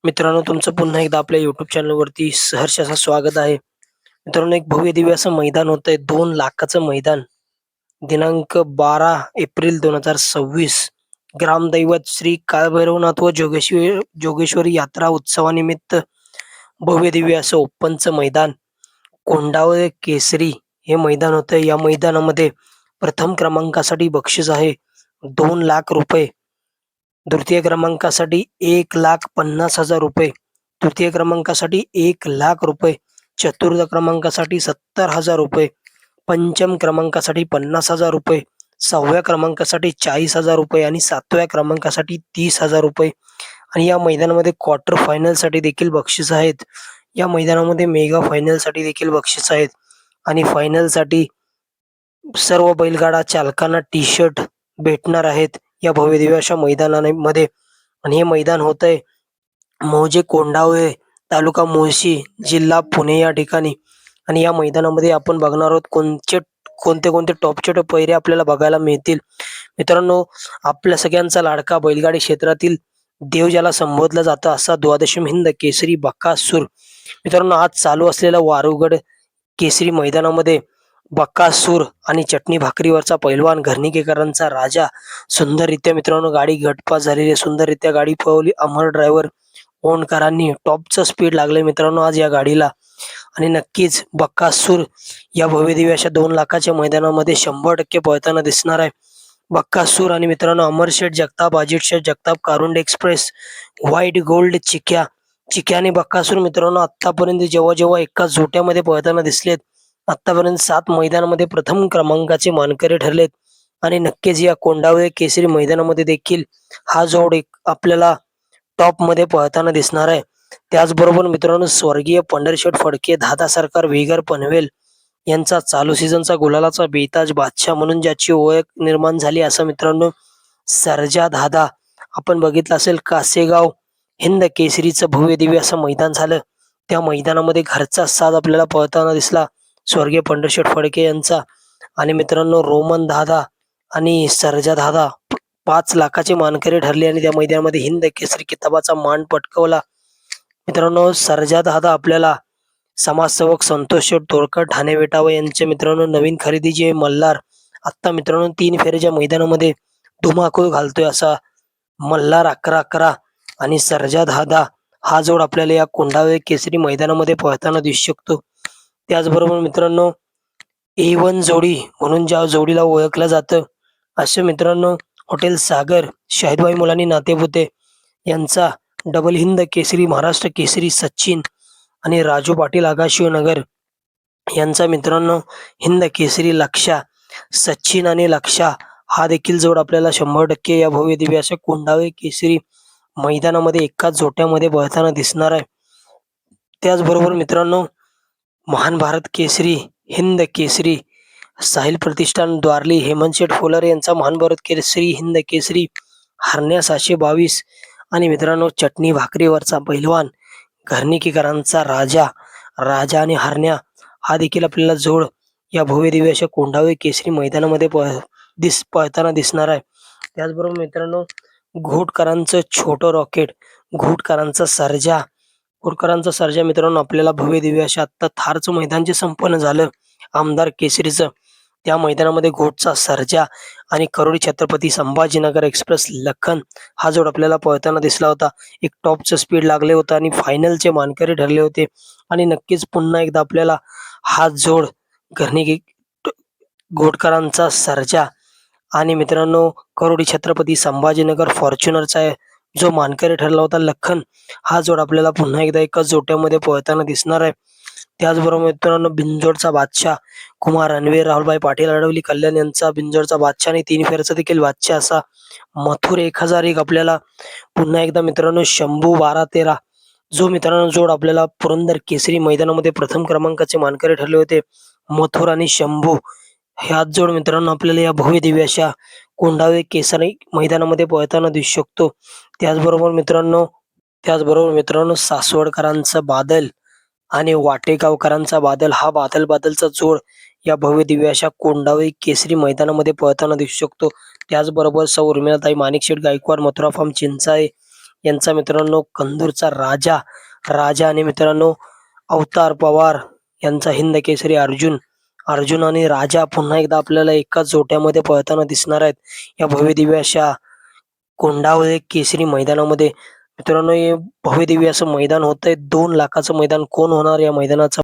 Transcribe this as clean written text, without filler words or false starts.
मित्रांनो, तुमचं पुन्हा एकदा आपल्या YouTube चॅनलवरती सहर्ष असं स्वागत आहे. मित्रांनो, एक भव्य दिव्य असं मैदान होतंय. 2 लाखाचं मैदान. दिनांक 12 एप्रिल 2026. ग्रामदैवत श्री काळभैरवनाथ व जोगेश्वरी यात्रा उत्सवानिमित्त भव्य दिव्य असं ओपनचं मैदान. कोंडावळे केसरी हे मैदान होतं. या मैदानामध्ये प्रथम क्रमांकासाठी बक्षीस आहे 2 लाख रुपये. द्वितीय क्रमांकासाठी 1,50,000 रुपये. तृतीय क्रमांकासाठी 1 लाख रुपये. चतुर्थ क्रमांकासाठी 70,000 रुपये. पंचम क्रमांकासाठी 50,000 रुपये. 6व्या क्रमांकासाठी 40,000 रुपये आणि 7व्या क्रमांकासाठी 30,000 रुपये. आणि या मैदानामध्ये क्वार्टर फायनलसाठी देखील बक्षीस आहेत. या मैदानामध्ये मेगा फायनलसाठी देखील बक्षीस आहेत. आणि फायनलसाठी सर्व बैलगाडा चालकांना टी शर्ट भेटणार आहेत या भव्य दिव्य अशा मैदानामध्ये. आणि हे मैदान होतंय मौजे कोंडावळे, तालुका मुळशी, जिल्हा पुणे या ठिकाणी. आणि या मैदानामध्ये आपण बघणार आहोत कोणते कोणते टॉपचे टॉप पैरे आपल्याला बघायला मिळतील. मित्रांनो, आपल्या सगळ्यांचा लाडका बैलगाडी क्षेत्रातील देव ज्याला संबोधलं जातं असा द्वादशम हिंद केसरी बकासूर. मित्रांनो, आज चालू असलेल्या वारुगड केसरी मैदानामध्ये बकासूर आणि चटणी भाकरीवरचा पैलवान घरणीकेकरांचा राजा सुंदररित्या मित्रांनो गाडी गटपास झालेली आहे. सुंदररित्या गाडी पळवली. अमर ड्रायव्हर ओंकारांनी टॉपचं स्पीड लागले मित्रांनो आज या गाडीला. आणि नक्कीच बकासूर या भव्य दिव्य अशा 2 लाखाच्या मैदानामध्ये 100% पळताना दिसणार आहे. बकासूर आणि मित्रांनो अमर शेठ जगताप, अजित शेठ Jagtap, Karunde express, white gold चिक्या आणि बकासूर मित्रांनो आतापर्यंत जेव्हा एकाच झोट्यामध्ये पळताना दिसलेत, आतापर्यंत 7 मैदानामध्ये प्रथम क्रमांकाचे मानकरी ठरलेत. आणि नक्कीच या कोंडावळे केसरी मैदानामध्ये देखील हा जोड एक आपल्याला टॉप मध्ये पळताना दिसणार आहे. त्याचबरोबर मित्रांनो, स्वर्गीय पंढरशेठ फडके, दादा सरकार, वेगर पनवेल यांचा चालू सीझनचा गुलालाचा बेताज बादशाह म्हणून ज्याची ओळख निर्माण झाली असं मित्रांनो सर्जा दादा. आपण बघितलं असेल कासेगाव हिंद केसरीचं भव्य दिव्य असं मैदान झालं. त्या मैदानामध्ये घरचा साज आपल्याला पळताना दिसला स्वर्गीय पंढरशेठ फडके यांचा. आणि मित्रांनो, रोमन दादा आणि सर्जा दादा 5 लाखाचे मानकरी ठरले आणि त्या मैदानामध्ये हिंद केसरी किताबाचा मान पटकवला. मित्रांनो, सर्जा दादा आपल्याला समाजसेवक संतोष तोडकर ठाणे वेटावा यांचे मित्रांनो नवीन खरेदी जे मल्हार आत्ता मित्रांनो 3 फेरीच्या मैदानामध्ये धुमाकूळ घालतोय असा मल्हार 11-11 आणि सर्जा दादा हा जोड आपल्याला या कोंडावळे केसरी मैदानामध्ये पळताना दिसू शकतो. त्याचबरोबर मित्रांनो, A1 जोडी म्हणून ज्या जोडीला ओळखलं जातं असे मित्रांनो हॉटेल सागर, शाहिदभाई मुलानी नातेपुते यांचा डबल हिंद केसरी, महाराष्ट्र केसरी सचिन आणि राजू पाटील आगाशिवनगर यांचा मित्रांनो हिंद केसरी लक्षा. सचिन आणि लक्षा हा देखील जोड आपल्याला 100% या भव्य दिव्य अशा कोंडावळे केसरी मैदानामध्ये एकाच जोट्यामध्ये पळताना दिसणार आहे. त्याचबरोबर मित्रांनो, महान भारत केसरी, हिंद केसरी, साहिल प्रतिष्ठान द्वारली, हेमंत शेठ फुलर यांचा महान भारत केसरी, हिंद केसरी, हरण्या 722 आणि मित्रांनो चटणी भाकरीवरचा पैलवान घरणीकेकरांचा राजा आणि हरण्या हा देखील आपल्याला जोड या भव्य दिव्य अशा कोंडावळे केसरी मैदानामध्ये पळताना दिसणार आहे. त्याचबरोबर मित्रांनो, घोटकरांचं छोटं रॉकेट, घोटकरांचा सर्जा मित्रांनो आपल्याला भव्य दिव्य अशा आत्ता थारचं मैदान जे संपन्न झालं आमदार केसरीचं, त्या मैदानामध्ये घोटचा सर्जा आणि करोडी छत्रपती संभाजीनगर एक्सप्रेस लखन हा जोड आपल्याला पळताना दिसला होता. एक टॉपचं स्पीड लागले होतं आणि फायनलचे मानकरी ठरले होते. आणि नक्कीच पुन्हा एकदा आपल्याला हा जोड घोटकरांचा सर्जा आणि मित्रांनो करोडी छत्रपती संभाजीनगर फॉर्च्युनरचा जो मानकरी ठरला होता लखन हा जोड आपल्याला पुन्हा एकदा एकाच जोट्यामध्ये पळताना दिसणार आहे. त्याचबरोबर मित्रांनो, बिंजोडचा बादशाह कुमार अनवे, राहुलभाई पाटील अडवली कल्याण यांचा बिंजोडचा बादशाह आणि 3 फेरचा देखील बादशाह असा मथुर 1001 आपल्याला पुन्हा एकदा मित्रांनो शंभू 12-13 जो मित्रांनो जोड आपल्याला पुरंदर केसरी मैदानामध्ये प्रथम क्रमांकाचे मानकरी ठरले होते मथुर आणि शंभू. ह्याच जोड मित्रांनो आपल्याला या भव्य दिव्य अशा कोंडावळे केसरी मैदानामध्ये पळताना दिसू शकतो. त्याचबरोबर मित्रांनो सासवडकरांचा बादल आणि वाटेगावकरांचा बादल हा बादलचा जोड या भव्य दिव्य अशा कोंडावळे केसरी मैदानामध्ये पळताना दिसू शकतो. त्याचबरोबर सौ उर्मिलाताई माणिकशेठ गायकवाड, मथुरा फार्म चिंचाळे यांचा मित्रांनो कंदूरचा राजा आणि मित्रांनो अवतार पवार यांचा हिंद केसरी अर्जुन आणि राजा पुन्हा एकदा आपल्याला एकाच जोट्यामध्ये पळताना दिसणार आहेत या भव्य दिव्य अशा कोंढावळे केसरी मैदानामध्ये. मित्रांनो हे भव्य दिव्य असं मैदान होतंय. 2 लाखाचं मैदान. कोण होणार या मैदानाचा